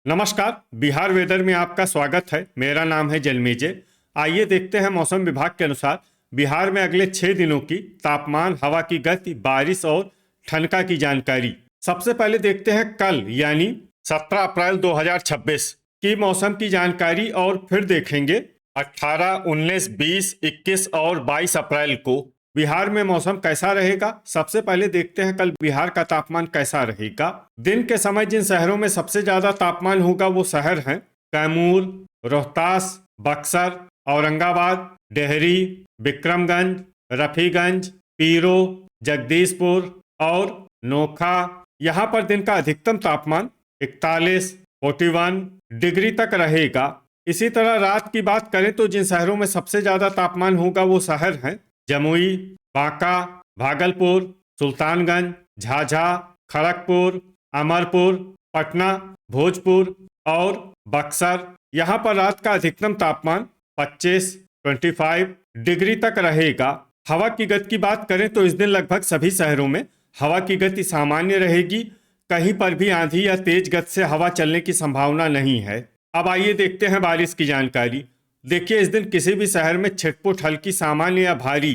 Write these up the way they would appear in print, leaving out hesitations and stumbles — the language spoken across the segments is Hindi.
नमस्कार। बिहार वेदर में आपका स्वागत है। मेरा नाम है जन्मेजय। आइए देखते हैं मौसम विभाग के अनुसार बिहार में अगले 6 दिनों की तापमान, हवा की गति, बारिश और ठनका की जानकारी। सबसे पहले देखते हैं कल यानी 17 अप्रैल 2026 की मौसम की जानकारी और फिर देखेंगे 18, 19, 20, 21 और 22 अप्रैल को बिहार में मौसम कैसा रहेगा। सबसे पहले देखते हैं कल बिहार का तापमान कैसा रहेगा। दिन के समय जिन शहरों में सबसे ज्यादा तापमान होगा वो शहर हैं कैमूर, रोहतास, बक्सर, औरंगाबाद, डेहरी, विक्रमगंज, रफीगंज, पीरो, जगदीशपुर और नोखा। यहाँ पर दिन का अधिकतम तापमान 41, 41 डिग्री तक रहेगा। इसी तरह रात की बात करें तो जिन शहरों में सबसे ज्यादा तापमान होगा वो शहर हैं जमुई, बांका, भागलपुर, सुल्तानगंज, झाझा, खड़गपुर, अमरपुर, पटना, भोजपुर और बक्सर। यहाँ पर रात का अधिकतम तापमान 25, 25 डिग्री तक रहेगा। हवा की गति की बात करें तो इस दिन लगभग सभी शहरों में हवा की गति सामान्य रहेगी। कहीं पर भी आंधी या तेज गति से हवा चलने की संभावना नहीं है। अब आइए देखते हैं बारिश की जानकारी। देखिए, इस दिन किसी भी शहर में छिटपुट, हल्की, सामान्य या भारी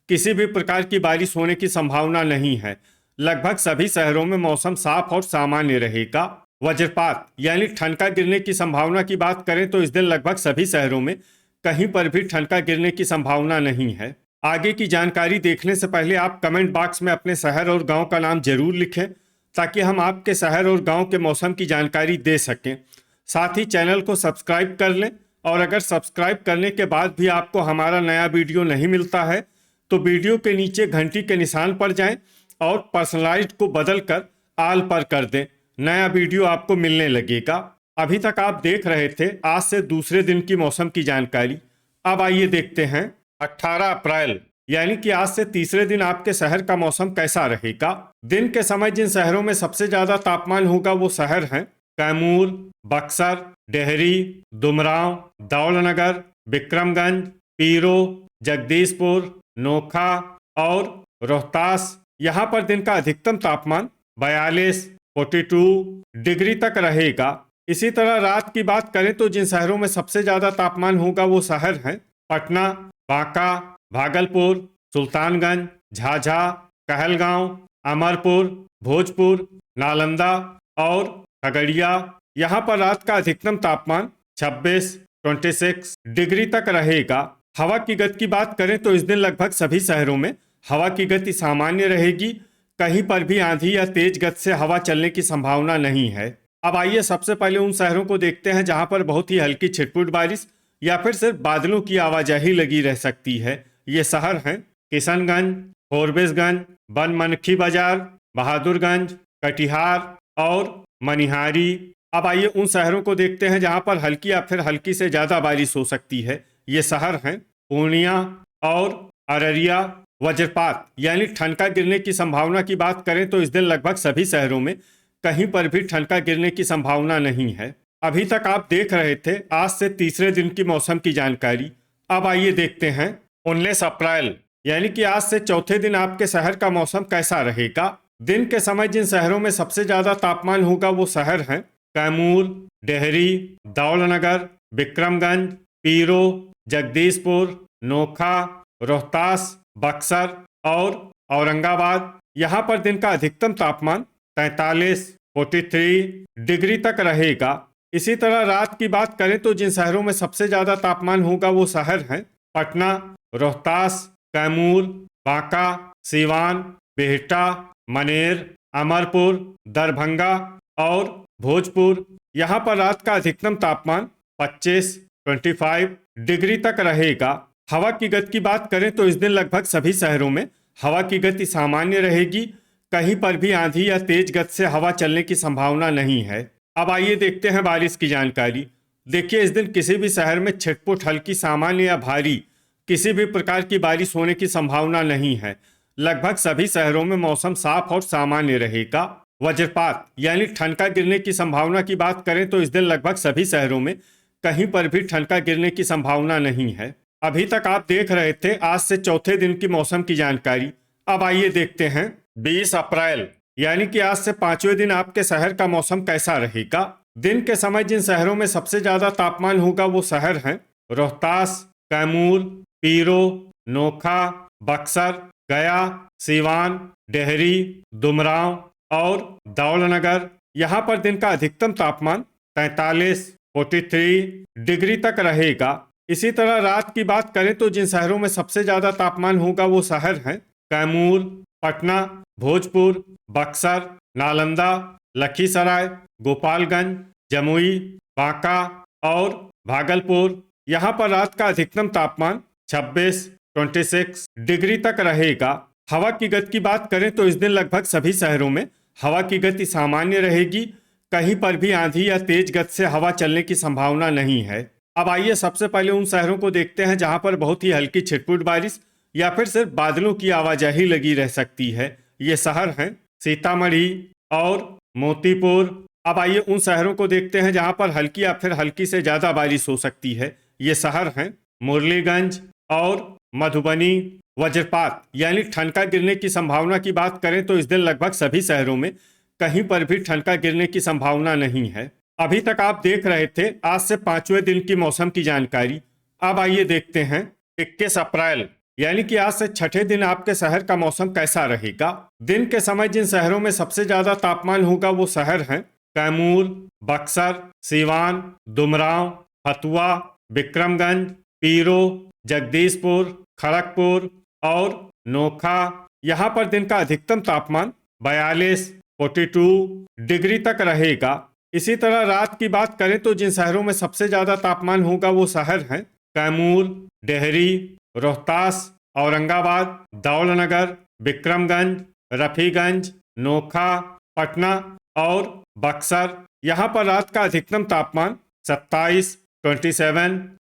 किसी भी प्रकार की बारिश होने की संभावना नहीं है। लगभग सभी शहरों में मौसम साफ और सामान्य रहेगा। वज्रपात यानी ठनका गिरने की संभावना की बात करें तो इस दिन लगभग सभी शहरों में कहीं पर भी ठनका गिरने की संभावना नहीं है। आगे की जानकारी देखने से पहले आप कमेंट बॉक्स में अपने शहर और गांव का नाम जरूर लिखें ताकि हम आपके शहर और गांव के मौसम की जानकारी दे सकें। साथ ही चैनल को सब्सक्राइब कर लें और अगर सब्सक्राइब करने के बाद भी आपको हमारा नया वीडियो नहीं मिलता है तो वीडियो के नीचे घंटी के निशान पर जाएं और पर्सनलाइज्ड को बदलकर आल पर कर दें। नया वीडियो आपको मिलने लगेगा। अभी तक आप देख रहे थे आज से दूसरे दिन की मौसम की जानकारी। अब आइए देखते हैं 18 अप्रैल यानी कि आज से तीसरे दिन आपके शहर का मौसम कैसा रहेगा। दिन के समय जिन शहरों में सबसे ज्यादा तापमान होगा वो शहर हैं कैमूर, बक्सर, डेहरी, दुमराव, दौलनगर, विक्रमगंज, पीरो, जगदीशपुर, नोखा और रोहतास। यहाँ पर दिन का अधिकतम तापमान 42, 42 डिग्री तक रहेगा। इसी तरह रात की बात करें तो जिन शहरों में सबसे ज्यादा तापमान होगा वो शहर हैं पटना, बांका, भागलपुर, सुल्तानगंज, झाझा, कहलगांव, अमरपुर, भोजपुर, नालंदा और खगड़िया। यहाँ पर रात का अधिकतम तापमान 26, 26 डिग्री तक रहेगा। हवा की गति की बात करें तो इस दिन लगभग सभी शहरों में हवा की गति सामान्य रहेगी। कहीं पर भी आंधी या तेज गति से हवा चलने की संभावना नहीं है। अब आइए सबसे पहले उन शहरों को देखते हैं जहां पर बहुत ही हल्की छिटपुट बारिश या फिर सिर्फ बादलों की आवाजाही लगी रह सकती है। ये शहर हैं किशनगंज, फोरबिसगंज, बनमनखी बाजार, बहादुरगंज, कटिहार और मनिहारी। अब आइए उन शहरों को देखते हैं जहां पर हल्की या फिर हल्की से ज्यादा बारिश हो सकती है। ये शहर हैं पूर्णिया और अररिया। वज्रपात यानी ठनका गिरने की संभावना की बात करें तो इस दिन लगभग सभी शहरों में कहीं पर भी ठनका गिरने की संभावना नहीं है। अभी तक आप देख रहे थे आज से तीसरे दिन की मौसम की जानकारी। अब आइए देखते हैं 19 अप्रैल यानी कि आज से चौथे दिन आपके शहर का मौसम कैसा रहेगा। दिन के समय जिन शहरों में सबसे ज्यादा तापमान होगा वो शहर हैं कैमूर, डेहरी, दौलनगर, विक्रमगंज, पीरो, जगदीशपुर, नोखा, रोहतास, बक्सर और औरंगाबाद। यहाँ पर दिन का अधिकतम तापमान 43, 43 डिग्री तक रहेगा। इसी तरह रात की बात करें तो जिन शहरों में सबसे ज्यादा तापमान होगा वो शहर हैं पटना, रोहतास, कैमूर, बांका, सीवान, बिहटा, मनेर, अमरपुर, दरभंगा और भोजपुर। यहाँ पर रात का अधिकतम तापमान 25, 25 डिग्री तक रहेगा। हवा की गति की बात करें तो इस दिन लगभग सभी शहरों में हवा की गति सामान्य रहेगी। कहीं पर भी आंधी या तेज गति से हवा चलने की संभावना नहीं है। अब आइए देखते हैं बारिश की जानकारी। देखिए, इस दिन किसी भी शहर में छिटपुट, हल्की, सामान्य या भारी किसी भी प्रकार की बारिश होने की संभावना नहीं है। लगभग सभी शहरों में मौसम साफ और सामान्य रहेगा। वज्रपात यानी ठनका गिरने की संभावना की बात करें तो इस दिन लगभग सभी शहरों में कहीं पर भी ठनका गिरने की संभावना नहीं है। अभी तक आप देख रहे थे आज से चौथे दिन की मौसम की जानकारी। अब आइए देखते हैं 20 अप्रैल यानी कि आज से 5वें दिन आपके शहर का मौसम कैसा रहेगा। दिन के समय जिन शहरों में सबसे ज्यादा तापमान होगा वो शहर हैं रोहतास, कैमूर, पीरो, नोखा, बक्सर, गया, सीवान, डेहरी, दुमराव और दौलनगर। यहाँ पर दिन का अधिकतम तापमान 43 डिग्री तक रहेगा। इसी तरह रात की बात करें तो जिन शहरों में सबसे ज्यादा तापमान होगा वो शहर हैं कैमूर, पटना, भोजपुर, बक्सर, नालंदा, लखीसराय, गोपालगंज, जमुई, बांका और भागलपुर। यहाँ पर रात का अधिकतम तापमान 26 डिग्री तक रहेगा। हवा की गति की बात करें तो इस दिन लगभग सभी शहरों में हवा की गति सामान्य रहेगी। कहीं पर भी आंधी या तेज गति से हवा चलने की संभावना नहीं है। अब आइए सबसे पहले उन शहरों को देखते हैं जहां पर बहुत ही हल्की छिटपुट बारिश या फिर सिर्फ बादलों की आवाजाही लगी रह सकती है। ये शहर हैं सीतामढ़ी और मोतीपुर। अब आइए उन शहरों को देखते हैं जहां पर हल्की या फिर हल्की से ज्यादा बारिश हो सकती है। ये शहर हैं मुरलीगंज और मधुबनी। वज्रपात यानी ठनका गिरने की संभावना की बात करें तो इस दिन लगभग सभी शहरों में कहीं पर भी ठनका गिरने की संभावना नहीं है। अभी तक आप देख रहे थे आज से 5वें दिन की मौसम की जानकारी। अब आइए देखते हैं 21 अप्रैल यानी कि आज से 6ठे दिन आपके शहर का मौसम कैसा रहेगा। दिन के समय जिन शहरों में सबसे ज्यादा तापमान होगा वो शहर हैं कैमूर, बक्सर, सीवान, दुमराव, हथुआ, विक्रमगंज, पीरो, जगदीशपुर, खड़गपुर और नोखा। यहाँ पर दिन का अधिकतम तापमान 42 डिग्री तक रहेगा। इसी तरह रात की बात करें तो जिन शहरों में सबसे ज्यादा तापमान होगा वो शहर हैं कैमूर, डेहरी, रोहतास, औरंगाबाद, दौलनगर, विक्रमगंज, रफीगंज, नोखा, पटना और बक्सर। यहाँ पर रात का अधिकतम तापमान 27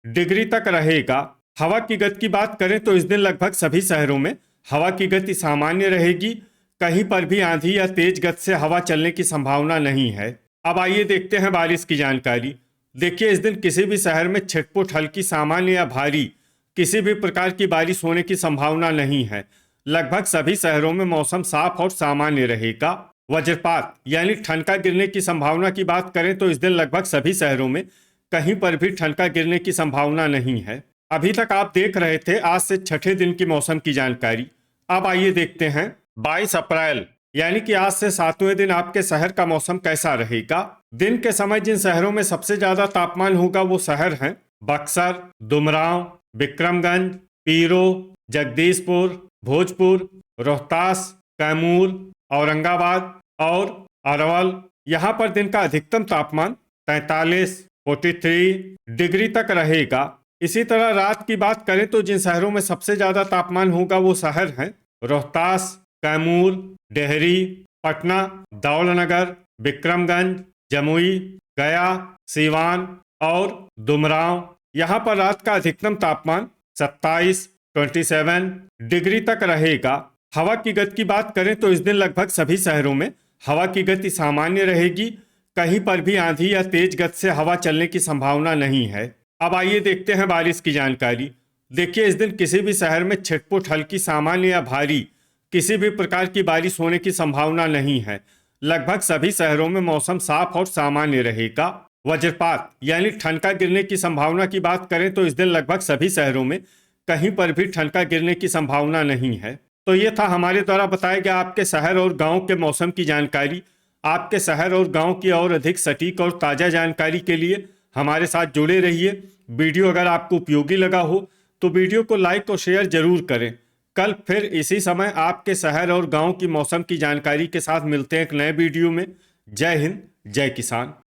डिग्री तक रहेगा। हवा की गति की बात करें तो इस दिन लगभग सभी शहरों में हवा की गति सामान्य रहेगी। कहीं पर भी आंधी या तेज गति से हवा चलने की संभावना नहीं है। अब आइए देखते हैं बारिश की जानकारी। देखिए इस दिन किसी भी शहर में छिटपुट हल्की, सामान्य या भारी किसी भी प्रकार की बारिश होने की संभावना नहीं है। लगभग सभी शहरों में मौसम साफ और सामान्य रहेगा। वज्रपात यानी ठनका गिरने की संभावना की बात करें तो इस दिन लगभग सभी शहरों में कहीं पर भी ठनका गिरने की संभावना नहीं है। अभी तक आप देख रहे थे आज से 6ठे दिन की मौसम की जानकारी। अब आइए देखते हैं 22 अप्रैल यानी कि आज से 7वें दिन आपके शहर का मौसम कैसा रहेगा। दिन के समय जिन शहरों में सबसे ज्यादा तापमान होगा वो शहर हैं बक्सर, दुमराव, विक्रमगंज, पीरो, जगदीशपुर, भोजपुर, रोहतास, कैमूर, औरंगाबाद और अरवल। यहाँ पर दिन का अधिकतम तापमान 43 डिग्री तक रहेगा। इसी तरह रात की बात करें तो जिन शहरों में सबसे ज्यादा तापमान होगा वो शहर हैं रोहतास, कैमूर, डेहरी, पटना, दौलनगर, विक्रमगंज, जमुई, गया, सीवान और दुमराव। यहाँ पर रात का अधिकतम तापमान 27 डिग्री तक रहेगा। हवा की गति की बात करें तो इस दिन लगभग सभी शहरों में हवा की गति सामान्य रहेगी। कहीं पर भी आंधी या तेज गति से हवा चलने की संभावना नहीं है। अब आइए देखते हैं बारिश की जानकारी। देखिए इस दिन किसी भी शहर में छिटपुट हल्की, सामान्य या भारी किसी भी प्रकार की बारिश होने की संभावना नहीं है। लगभग सभी शहरों में मौसम साफ और सामान्य रहेगा। वज्रपात यानी ठनका गिरने की संभावना की बात करें तो इस दिन लगभग सभी शहरों में कहीं पर भी ठनका गिरने की संभावना नहीं है। तो ये था हमारे द्वारा बताया गया आपके शहर और गांव के मौसम की जानकारी। आपके शहर और गांव की और अधिक सटीक और ताज़ा जानकारी के लिए हमारे साथ जुड़े रहिए। वीडियो अगर आपको उपयोगी लगा हो तो वीडियो को लाइक और शेयर जरूर करें। कल फिर इसी समय आपके शहर और गांव की मौसम की जानकारी के साथ मिलते हैं एक नए वीडियो में। जय हिंद, जय किसान।